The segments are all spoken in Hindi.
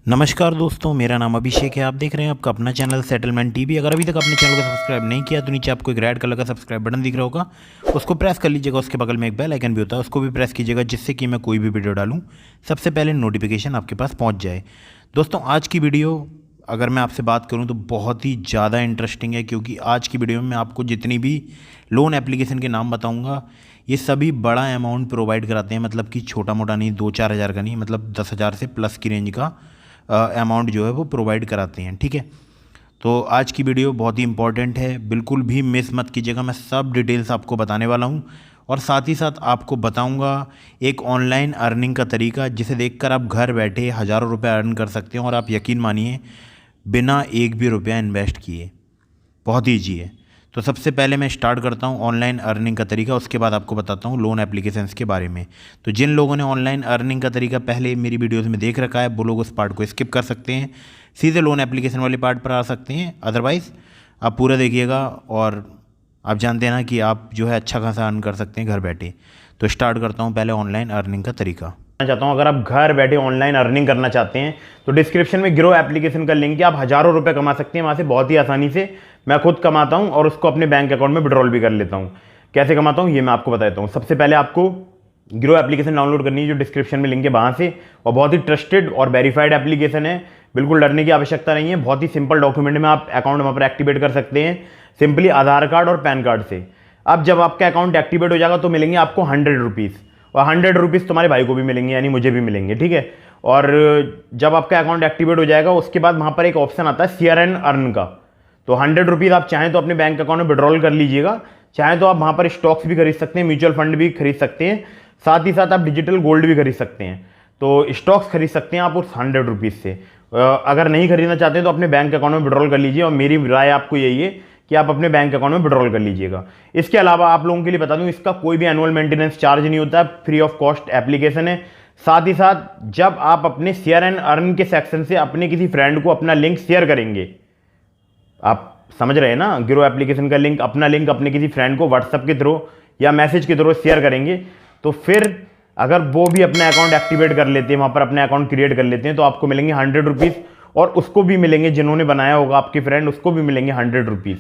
नमस्कार दोस्तों, मेरा नाम अभिषेक है। आप देख रहे हैं आपका अपना चैनल सेटलमेंट टीवी। अगर अभी तक आपने चैनल को सब्सक्राइब नहीं किया तो नीचे आपको एक रेड कलर का सब्सक्राइब बटन दिख रहा होगा, उसको प्रेस कर लीजिएगा। उसके बगल में एक बेल आइकन भी होता है, उसको भी प्रेस कीजिएगा, जिससे कि मैं कोई भी वीडियो डालूँ सबसे पहले नोटिफिकेशन आपके पास पहुँच जाए। दोस्तों, आज की वीडियो अगर मैं आपसे बात करूं तो बहुत ही ज़्यादा इंटरेस्टिंग है, क्योंकि आज की वीडियो में मैं आपको जितनी भी लोन एप्लीकेशन के नाम बताऊंगा ये सभी बड़ा अमाउंट प्रोवाइड कराते हैं। मतलब कि छोटा मोटा नहीं, 2-4 हज़ार का नहीं, मतलब 10,000 से प्लस की रेंज का अमाउंट जो है वो प्रोवाइड कराते हैं। ठीक है, तो आज की वीडियो बहुत ही इंपॉर्टेंट है, बिल्कुल भी मिस मत कीजिएगा। मैं सब डिटेल्स आपको बताने वाला हूँ और साथ ही साथ आपको बताऊंगा एक ऑनलाइन अर्निंग का तरीका, जिसे देखकर आप घर बैठे हज़ारों रुपए अर्न कर सकते हैं। और आप यकीन मानिए, बिना एक भी रुपया इन्वेस्ट किए। बहुत ईजी है। तो सबसे पहले मैं स्टार्ट करता हूँ ऑनलाइन अर्निंग का तरीका, उसके बाद आपको बताता हूँ लोन एप्लीकेशंस के बारे में। तो जिन लोगों ने ऑनलाइन अर्निंग का तरीका पहले मेरी वीडियोज़ में देख रखा है वो लोग उस पार्ट को स्किप कर सकते हैं, सीधे लोन एप्लीकेशन वाले पार्ट पर आ सकते हैं। अदरवाइज़ आप पूरा देखिएगा और आप जानते हैं ना कि आप जो है अच्छा खासा अर्न कर सकते हैं घर बैठे। तो स्टार्ट करता हूँ पहले ऑनलाइन अर्निंग का तरीका। चाहता हूं, अगर आप घर बैठे ऑनलाइन अर्निंग करना चाहते हैं तो डिस्क्रिप्शन में ग्रो एप्लीकेशन का लिंक है। आप हज़ारों रुपए कमा सकते हैं वहां से बहुत ही आसानी से। मैं खुद कमाता हूं और उसको अपने बैंक अकाउंट में विड्रॉल भी कर लेता हूं। कैसे कमाता हूं ये मैं आपको बताता हूं। सबसे पहले आपको ग्रो एप्लीकेशन डाउनलोड करनी है, जो डिस्क्रिप्शन में लिंक है वहां से। और बहुत ही ट्रस्टेड और वेरीफाइड एप्लीकेशन है, बिल्कुल डरने की आवश्यकता नहीं है। बहुत ही सिंपल डॉक्यूमेंट में आप अकाउंट वहाँ पर एक्टिवेट कर सकते हैं, सिंपली आधार कार्ड और पैन कार्ड से। अब जब आपका अकाउंट एक्टिवेट हो जाएगा तो मिलेंगे आपको 100 रुपीज़, और 100 रुपीज़ तुम्हारे भाई को भी मिलेंगे, यानी मुझे भी मिलेंगे। ठीक है, और जब आपका अकाउंट एक्टिवेट हो जाएगा उसके बाद वहाँ पर एक ऑप्शन आता है शेयर एंड अर्न का। तो 100 रुपीज़ आप चाहें तो अपने बैंक अकाउंट में विड्रॉल कर लीजिएगा, चाहें तो आप वहाँ पर स्टॉक्स भी खरीद सकते हैं, म्यूचुअल फंड भी खरीद सकते हैं, साथ ही साथ आप डिजिटल गोल्ड भी खरीद सकते हैं। तो स्टॉक्स खरीद सकते हैं आप उस 100 रुपीज़ से। अगर नहीं खरीदना चाहते हैं तो अपने बैंक अकाउंट में विड्रॉल कर लीजिए, और मेरी राय आपको यही है कि आप अपने बैंक अकाउंट में विड्रॉल कर लीजिएगा। इसके अलावा आप लोगों के लिए बता दूं, इसका कोई भी एनुअल मेंटेनेंस चार्ज नहीं होता है, फ्री ऑफ कॉस्ट एप्लीकेशन है। साथ ही साथ जब आप अपने शेयर एंड अर्न के सेक्शन से अपने किसी फ्रेंड को अपना लिंक शेयर करेंगे, आप समझ रहे हैं ना, ग्रो एप्लीकेशन का लिंक, अपना लिंक अपने किसी फ्रेंड को व्हाट्सएप के थ्रू या मैसेज के थ्रू शेयर करेंगे, तो फिर अगर वो भी अपना अकाउंट एक्टिवेट कर लेते हैं, वहां पर अपना अकाउंट क्रिएट कर लेते हैं, तो आपको मिलेंगे 100 रुपीज़। और उसको भी मिलेंगे, जिन्होंने बनाया होगा आपके फ्रेंड, उसको भी मिलेंगे 100 रुपीज़।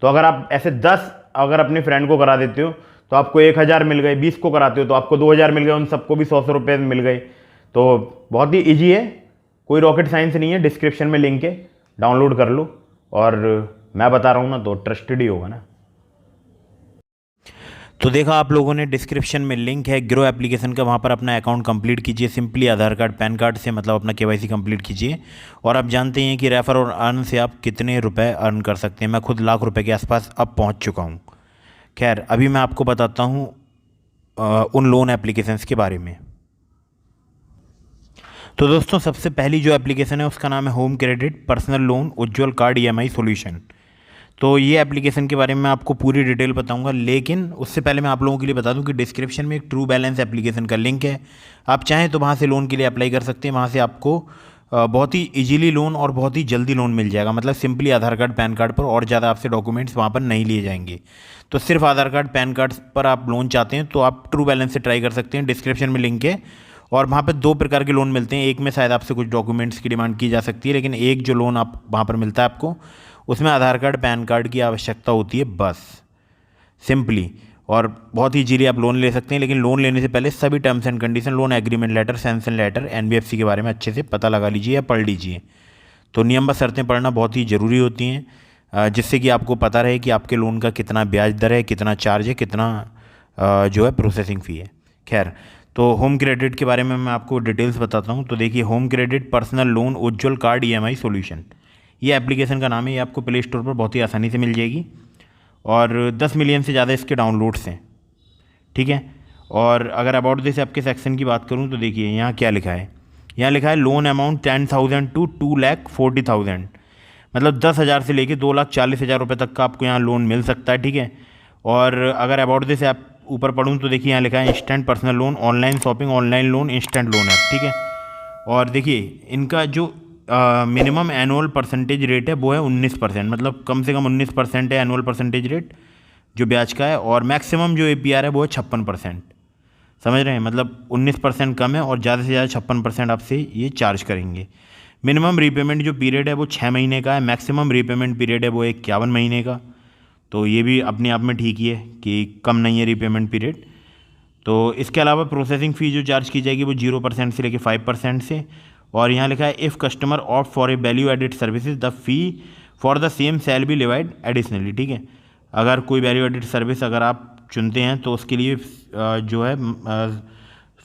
तो अगर आप ऐसे 10 अगर अपने फ्रेंड को करा देते हो तो आपको 1000 मिल गए, 20 को कराते हो तो आपको 2000 मिल गए, उन सबको भी 100 रुपये मिल गए। तो बहुत ही ईजी है, कोई रॉकेट साइंस नहीं है। डिस्क्रिप्शन में लिंक है, डाउनलोड कर लो। और मैं बता रहा हूँ ना, तो ट्रस्टेड ही होगा ना। तो देखा आप लोगों ने, डिस्क्रिप्शन में लिंक है ग्रो एप्लीकेशन का, वहाँ पर अपना अकाउंट कंप्लीट कीजिए सिंपली आधार कार्ड पैन कार्ड से, मतलब अपना केवाईसी कंप्लीट कीजिए। और आप जानते हैं कि रेफर और अर्न से आप कितने रुपए अर्न कर सकते हैं। मैं खुद लाख रुपए के आसपास अब पहुँच चुका हूँ। खैर, अभी मैं आपको बताता हूँ उन लोन एप्लीकेशंस के बारे में। तो दोस्तों, सबसे पहली जो एप्लीकेशन है उसका नाम है होम क्रेडिट पर्सनल लोन उज्ज्वल कार्ड EMI सॉल्यूशन। तो ये एप्लीकेशन के बारे में मैं आपको पूरी डिटेल बताऊंगा, लेकिन उससे पहले मैं आप लोगों के लिए बता दूं कि डिस्क्रिप्शन में एक ट्रू बैलेंस एप्लीकेशन का लिंक है। आप चाहें तो वहाँ से लोन के लिए अप्लाई कर सकते हैं। वहाँ से आपको बहुत ही इजीली लोन और बहुत ही जल्दी लोन मिल जाएगा। मतलब सिंपली आधार कार्ड पैन कार्ड पर, और ज़्यादा आपसे डॉक्यूमेंट्स वहाँ पर नहीं लिए जाएंगे। तो सिर्फ आधार कार्ड पैन कार्ड पर आप लोन चाहते हैं तो आप ट्रू बैलेंस से ट्राई कर सकते हैं। डिस्क्रिप्शन में लिंक है, और वहाँ पर 2 प्रकार के लोन मिलते हैं। एक में शायद आपसे कुछ डॉक्यूमेंट्स की डिमांड की जा सकती है, लेकिन एक जो लोन आप वहाँ पर मिलता है आपको, उसमें आधार कार्ड पैन कार्ड की आवश्यकता होती है बस, सिंपली। और बहुत ही ईजीली आप लोन ले सकते हैं। लेकिन लोन लेने से पहले सभी terms and condition, loan agreement letter, sanction letter, NBFC के बारे में अच्छे से पता लगा लीजिए या पढ़ लीजिए। तो नियम व शर्तें पढ़ना बहुत ही ज़रूरी होती हैं, जिससे कि आपको पता रहे कि आपके लोन का कितना ब्याज दर है, कितना चार्ज है, कितना जो है प्रोसेसिंग फ़ी है। खैर, तो होम क्रेडिट के बारे में मैं आपको डिटेल्स बताता हूँ। तो देखिए, होम क्रेडिट पर्सनल लोन उज्ज्वल कार्ड EMI सॉल्यूशन, ये एप्लीकेशन का नाम है। ये आपको प्ले स्टोर पर बहुत ही आसानी से मिल जाएगी, और 10 मिलियन से ज़्यादा इसके डाउनलोड्स हैं। ठीक है, और अगर अबाउट दिस ऐप के सेक्शन की बात करूँ तो देखिए यहाँ क्या लिखा है। यहाँ लिखा है लोन अमाउंट 10,000 to 2,40,000, मतलब 10,000 से लेके 2,40,000 रुपये तक का आपको यहाँ लोन मिल सकता है। ठीक है, और अगर अबाउट दिस ऐप ऊपर पढ़ूँ तो देखिए यहाँ लिखा है instant personal loan, online shopping, online loan, instant loan app. ठीक है, और देखिए इनका जो मिनिमम एनुअल परसेंटेज रेट है वो है 19%, मतलब कम से कम 19% है एनुअल परसेंटेज रेट जो ब्याज का है। और मैक्सिमम जो APR है वो है 56%। समझ रहे हैं, मतलब 19% कम है और ज़्यादा से ज़्यादा 56% आपसे ये चार्ज करेंगे। मिनिमम रीपेमेंट जो पीरियड है वो 6 महीने का है, मैक्सिमम रीपेमेंट पीरियड है वो 51 महीने का। तो ये भी अपने आप में ठीक ही है कि कम नहीं है रीपेमेंट पीरियड। तो इसके अलावा प्रोसेसिंग फ़ी जो चार्ज की जाएगी वो 0% से लेके 5% से। और यहाँ लिखा है if customer opt for a value added services the fee for the same shall be divide additionally, ठीक है। अगर कोई वैल्यू एडिड सर्विस अगर आप चुनते हैं तो उसके लिए जो है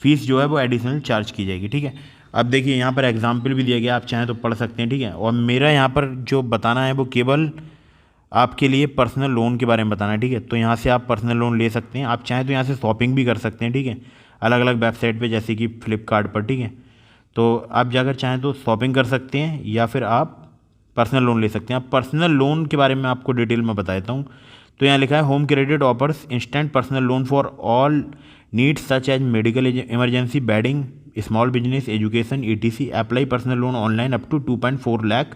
फ़ीस जो है वो एडिशनल चार्ज की जाएगी, ठीक है। अब देखिए यहाँ पर एग्जाम्पल भी दिया गया, आप चाहें तो पढ़ सकते हैं, ठीक है। और मेरा यहाँ पर जो बताना है वो केवल आपके लिए पर्सनल लोन के बारे में बताना है, ठीक है। तो यहाँ से आप पर्सनल लोन ले सकते हैं, आप चाहें तो यहाँ से शॉपिंग भी कर सकते हैं, ठीक है, अलग अलग वेबसाइट पे जैसे कि फ्लिपकार्ट पर, ठीक है। तो आप जाकर चाहें तो शॉपिंग कर सकते हैं या फिर आप पर्सनल लोन ले सकते हैं। आप पर्सनल लोन के बारे में आपको डिटेल में बता देता हूँ। तो यहाँ लिखा है home credit offers instant personal loan for all needs such as medical emergency, wedding, small business, education, ETC। Apply personal loan online up to 2.4 lakh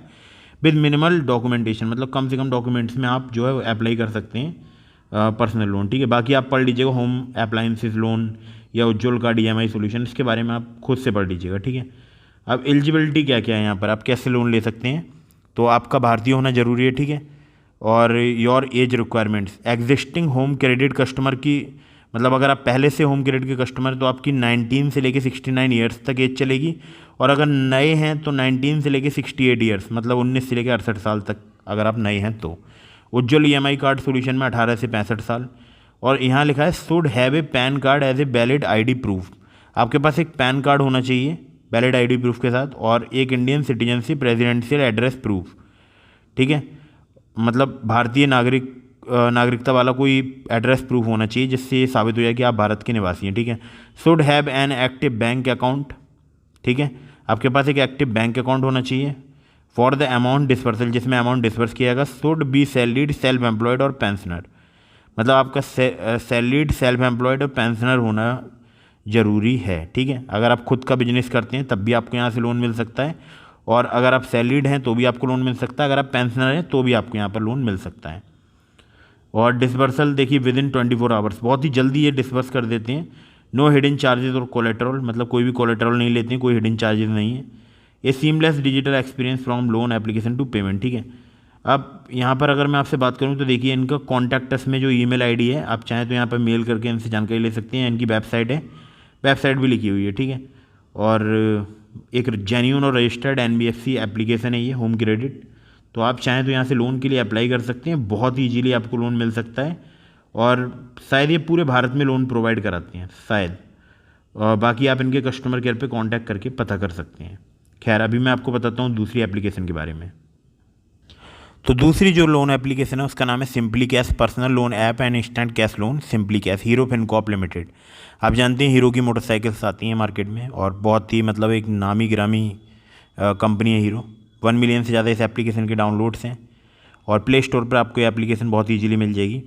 with minimal documentation, मतलब कम से कम डॉक्यूमेंट्स में आप जो है अप्लाई कर सकते हैं पर्सनल लोन, ठीक है। बाकी आप पढ़ लीजिएगा होम अप्लायंसेस लोन या उज्ज्वल कार्ड EMI सोल्यूशन, इसके बारे में आप खुद से पढ़ लीजिएगा, ठीक है। अब एलिजिबिलिटी क्या क्या है यहाँ पर, आप कैसे लोन ले सकते हैं। तो आपका भारतीय होना ज़रूरी है, ठीक है। और your age requirements, existing home credit customer की, मतलब अगर आप पहले से होम क्रेडिट के कस्टमर तो आपकी 19 से लेके 69 ईयर्स तक एज चलेगी। और अगर नए हैं तो 19 से लेके 68 ईयर्स, मतलब 19 से लेके 68 साल तक अगर आप नए हैं तो। उज्ज्वल EMI कार्ड सोल्यूशन में 18 से 65 साल। और यहाँ लिखा है should have a pan card as a valid ID proof, आपके पास एक पैन कार्ड होना चाहिए वैलिड ID प्रूफ के साथ, और एक Indian citizenship residential address proof, ठीक है, मतलब भारतीय नागरिकता वाला कोई एड्रेस प्रूफ होना चाहिए जिससे ये साबित हो जाए कि आप भारत के निवासी हैं, ठीक है। Should have an active bank account, ठीक है, आपके पास एक एक्टिव बैंक अकाउंट होना चाहिए। फॉर द अमाउंट डिस्पर्सल, जिसमें अमाउंट डिस्पर्स किया जाएगा। Should be salaried, self employed और पेंशनर, मतलब आपका सैलरीड, सेल्फ एम्प्लॉयड और पेंशनर होना ज़रूरी है, ठीक है। अगर आप खुद का बिजनेस करते हैं तब भी आपको यहाँ से लोन मिल सकता है, और अगर आप सैलरीड हैं तो भी आपको लोन मिल सकता है, अगर आप पेंशनर हैं तो भी आपको यहाँ पर लोन मिल सकता है। और डिस्बर्सल देखिए विद इन 24 आवर्स, बहुत ही जल्दी ये डिस्बर्स कर देते हैं। नो हिडन चार्जेस और कोलेटरल, मतलब कोई भी कोलेटरल नहीं लेते हैं, कोई हिडन चार्जेस नहीं है। A seamless digital experience from loan application to payment, ठीक है। अब यहाँ पर अगर मैं आपसे बात करूँ तो देखिए इनका कॉन्टैक्ट में जो email ID है, आप चाहें तो यहाँ पर मेल करके इनसे जानकारी ले सकते हैं। इनकी वेबसाइट है, वेबसाइट भी लिखी हुई है, ठीक है। और एक जेन्युइन और रजिस्टर्ड NBFC एप्लीकेशन है ये होम क्रेडिट। तो आप चाहें तो यहाँ से लोन के लिए अप्लाई कर सकते हैं, बहुत ही ईजीली आपको लोन मिल सकता है। और शायद ये पूरे भारत में लोन प्रोवाइड कराते हैं शायद, और बाकी आप इनके कस्टमर केयर पे कांटेक्ट करके पता कर सकते हैं। खैर अभी मैं आपको बताता हूँ दूसरी एप्लीकेशन के बारे में। तो दूसरी जो लोन एप्लीकेशन है उसका नाम है simply cash personal loan app and instant cash loan simply cash, hero Fincorp limited. आप जानते हैं हीरो की मोटरसाइकिल्स आती हैं मार्केट में, और बहुत ही मतलब एक नामी गिरामी कंपनी है हीरो। 1 मिलियन से ज़्यादा इस एप्लीकेशन के डाउनलोड्स हैं, और प्ले स्टोर पर आपको ये एप्लीकेशन बहुत ईजीली मिल जाएगी।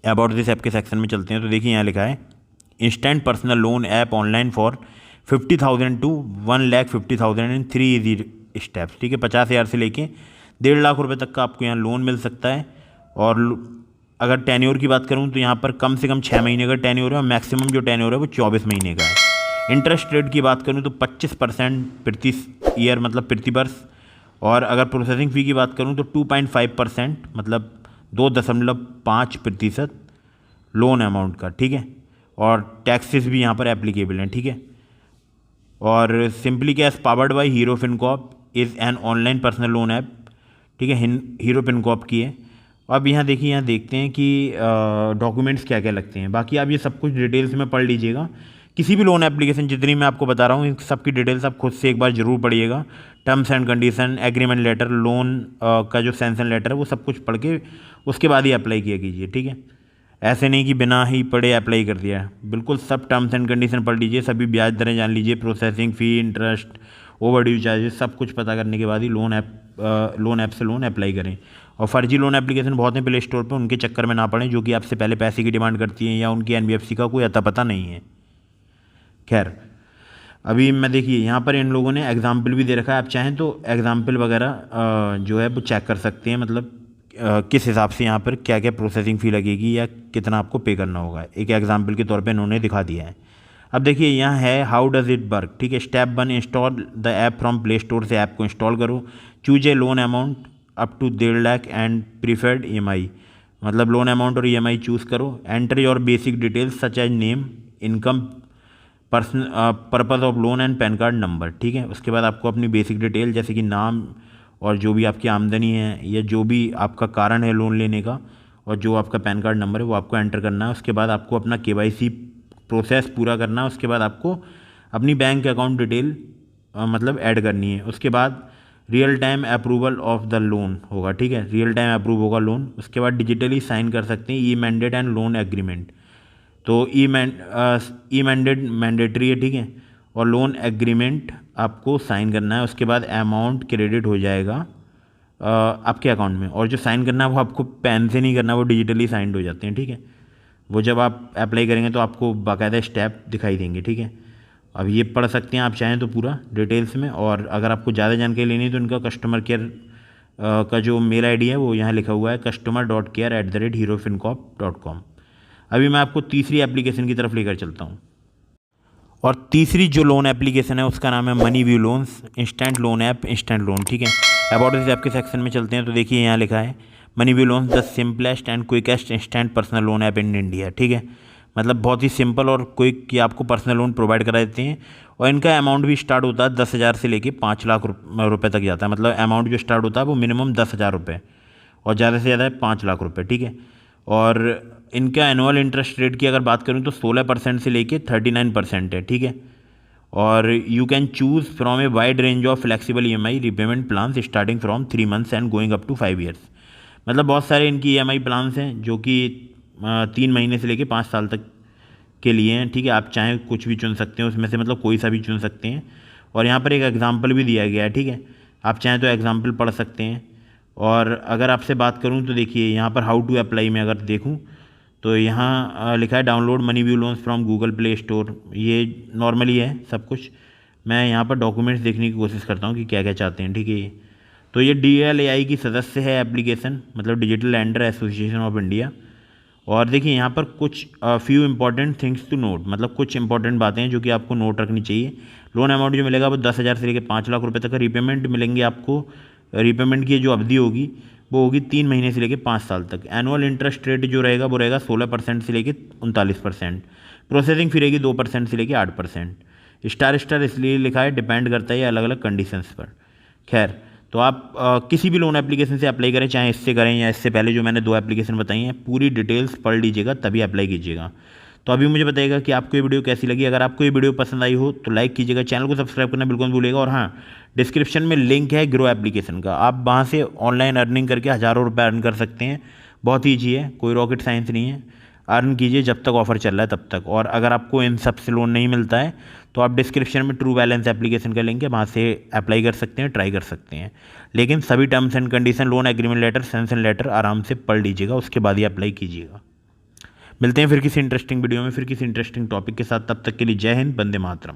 अबाउट दिस ऐप के सेक्शन में चलते हैं तो देखिए यहाँ लिखा है instant personal loan app online for 50,000 to 1,50,000 in 3 easy steps, ठीक है। 50,000 से लेके 1.5 लाख रुपए तक का आपको यहाँ लोन मिल सकता है। और अगर टेन्योर की बात करूँ तो यहाँ पर कम से कम 6 महीने का टेन्योर है, और मैक्सिमम जो टेन्योर है वो 24 महीने का है। इंटरेस्ट रेट की बात करूँ तो 25% प्रति ईयर, मतलब प्रति वर्ष। और अगर प्रोसेसिंग फ़ी की बात करूँ तो 2.5%, मतलब 2.5% लोन अमाउंट का, ठीक है। और टैक्सेस भी यहाँ पर एप्लीकेबल हैं, ठीक है। और simply cash powered by hero Fincorp is an online personal loan app, ठीक है, हीरो फिनकॉर्प की है। अब यहाँ देखिए, यहाँ देखते हैं कि डॉक्यूमेंट्स क्या क्या लगते हैं। बाकी आप ये सब कुछ डिटेल्स में पढ़ लीजिएगा। किसी भी लोन एप्लीकेशन जितनी मैं आपको बता रहा हूँ इन सब की डिटेल्स आप खुद से एक बार ज़रूर पढ़िएगा। Terms and condition, agreement letter, loan का जो सैंक्शन लेटर है वो सब कुछ पढ़ के उसके बाद ही अप्लाई किया कीजिए, ठीक है। ऐसे नहीं कि बिना ही पढ़े अप्लाई कर दिया, बिल्कुल सब टर्म्स एंड कंडीशन पढ़ लीजिए, सभी ब्याज दरें जान लीजिए, processing fee, interest, overdue charges, सब कुछ पता करने के बाद ही लोन ऐप से लोन अप्लाई करें। और फर्जी लोन एप्लीकेशन बहुत हैं प्ले स्टोर पर, उनके चक्कर में ना पड़ें, जो कि आपसे पहले पैसे की डिमांड करती हैं या उनकी NBFC का कोई अता पता नहीं है। खैर अभी मैं देखिए यहाँ पर इन लोगों ने एग्जाम्पल भी दे रखा है, आप चाहें तो एग्जाम्पल वगैरह जो है वो चेक कर सकते हैं, मतलब किस हिसाब से यहाँ पर क्या क्या प्रोसेसिंग फ़ी लगेगी या कितना आपको पे करना होगा, एक एग्जाम्पल के तौर पे इन्होंने दिखा दिया है। अब देखिए यहाँ है हाउ डज़ इट वर्क, ठीक है। Step 1, install the app from play store से ऐप को इंस्टॉल करो। Choose a loan amount up to 1.5 lakh and preferred EMI, मतलब लोन अमाउंट और EMI चूज़ करो। Enter your basic details such as name, income, purpose of loan and pan card number, ठीक है। उसके बाद आपको अपनी बेसिक डिटेल जैसे कि नाम और जो भी आपकी आमदनी है या जो भी आपका कारण है लोन लेने का और जो आपका पैन कार्ड नंबर है वो आपको एंटर करना है। उसके बाद आपको अपना KYC प्रोसेस पूरा करना है। उसके बाद आपको अपनी बैंक अकाउंट डिटेल मतलब ऐड करनी है। उसके बाद real time approval of the loan होगा, ठीक है, रियल टाइम अप्रूव होगा लोन। उसके बाद डिजिटली साइन कर सकते हैं e mandate and loan agreement, तो ई मैंडेट मैंडेटरी है, ठीक है, और लोन एग्रीमेंट आपको साइन करना है। उसके बाद अमाउंट क्रेडिट हो जाएगा आपके अकाउंट में, और जो साइन करना है वो आपको पेन से नहीं करना, वो डिजिटली साइंड हो जाते हैं, ठीक है। वो जब आप अप्लाई करेंगे तो आपको बाकायदा स्टेप दिखाई देंगे, ठीक है। अब ये पढ़ सकते हैं आप चाहें तो पूरा डिटेल्स में, और अगर आपको ज़्यादा जानकारी लेनी है तो इनका कस्टमर केयर का जो मेल ID है वो यहाँ लिखा हुआ है customer.care@herofincop.com। अभी मैं आपको तीसरी एप्लीकेशन की तरफ लेकर चलता हूँ, और तीसरी जो लोन एप्लीकेशन है उसका नाम है money view loans instant loan app, instant loan, ठीक है। अबाउट दिस ऐप के सेक्शन में चलते हैं तो देखिए यहाँ लिखा है money view loans the simplest and quickest instant personal loan app in India, ठीक है। मतलब बहुत ही सिंपल और क्विक कि आपको पर्सनल लोन प्रोवाइड करा देते हैं, और इनका अमाउंट भी स्टार्ट होता है 10,000 से लेके 5 लाख रुपए तक जाता है। मतलब अमाउंट जो स्टार्ट होता है वो मिनिमम 10,000 रुपये और ज़्यादा से ज़्यादा है 5 लाख रुपये, ठीक है। और इनका एनुअल इंटरेस्ट रेट की अगर बात करूँ तो 16% से लेके 39% है, ठीक है। और you can choose from a wide range of flexible EMI repayment plans starting from 3 months and going up to 5 years. मतलब बहुत सारे इनकी EMI प्लान्स हैं जो कि 3 महीने से लेके 5 साल तक के लिए हैं, ठीक है। आप चाहें कुछ भी चुन सकते हैं उसमें से, मतलब कोई सा भी चुन सकते हैं। और यहाँ पर एक एग्जाम्पल भी दिया गया है, ठीक है, आप चाहें तो एग्जाम्पल पढ़ सकते हैं। और अगर आपसे बात करूँ तो देखिए यहाँ पर हाउ टू अप्लाई में अगर देखूँ तो यहाँ लिखा है download money view loans from Google play store. ये नॉर्मली है सब कुछ। मैं यहाँ पर डॉक्यूमेंट्स देखने की कोशिश करता हूँ कि क्या क्या चाहते हैं, ठीक है। तो ये DLAI की सदस्य है एप्लीकेशन, मतलब digital lender association of India. और देखिए यहाँ पर कुछ few important things to note, मतलब कुछ इंपॉर्टेंट बातें हैं जो कि आपको नोट रखनी चाहिए। लोन अमाउंट जो मिलेगा वो 10,000 से लेकर 5 लाख रुपये तक का। रिपेमेंट मिलेंगे आपको, रिपेमेंट की जो अवधि होगी वो होगी 3 महीने से लेकर 5 साल तक। एनुअल इंटरेस्ट रेट जो रहेगा वो रहेगा 16% से लेकर 39%। प्रोसेसिंग फी रहेगी 2% से लेकर 8%। स्टार इसलिए लिखा है, डिपेंड करता है अलग अलग कंडीशंस पर। खैर, तो आप किसी भी लोन एप्लीकेशन से अप्लाई करें, चाहे इससे करें या इससे पहले जो मैंने 2 एप्लीकेशन बताई हैं, पूरी डिटेल्स पढ़ लीजिएगा तभी अप्लाई कीजिएगा। तो अभी मुझे बताइएगा कि आपको ये वीडियो कैसी लगी। अगर आपको ये वीडियो पसंद आई हो तो लाइक कीजिएगा, चैनल को सब्सक्राइब करना बिल्कुल मत भूलिएगा। और हाँ, डिस्क्रिप्शन में लिंक है ग्रो एप्लीकेशन का, आप वहाँ से ऑनलाइन अर्निंग करके हज़ारों रुपये अर्न कर सकते हैं। बहुत ईजी है, कोई रॉकेट साइंस नहीं है। अर्न कीजिए जब तक ऑफर चल रहा है तब तक। और अगर आपको इन सब से लोन नहीं मिलता है तो आप डिस्क्रिप्शन में ट्रू बैलेंस एप्लीकेशन का लिंक है, वहाँ से अप्लाई कर सकते हैं, ट्राई कर सकते हैं। लेकिन सभी terms and condition, loan agreement letter, sanction letter आराम से पढ़ लीजिएगा, उसके बाद ही अप्लाई कीजिएगा। मिलते हैं फिर किसी इंटरेस्टिंग वीडियो में, फिर किसी इंटरेस्टिंग टॉपिक के साथ। तब तक के लिए जय हिंद, वंदे मातरम।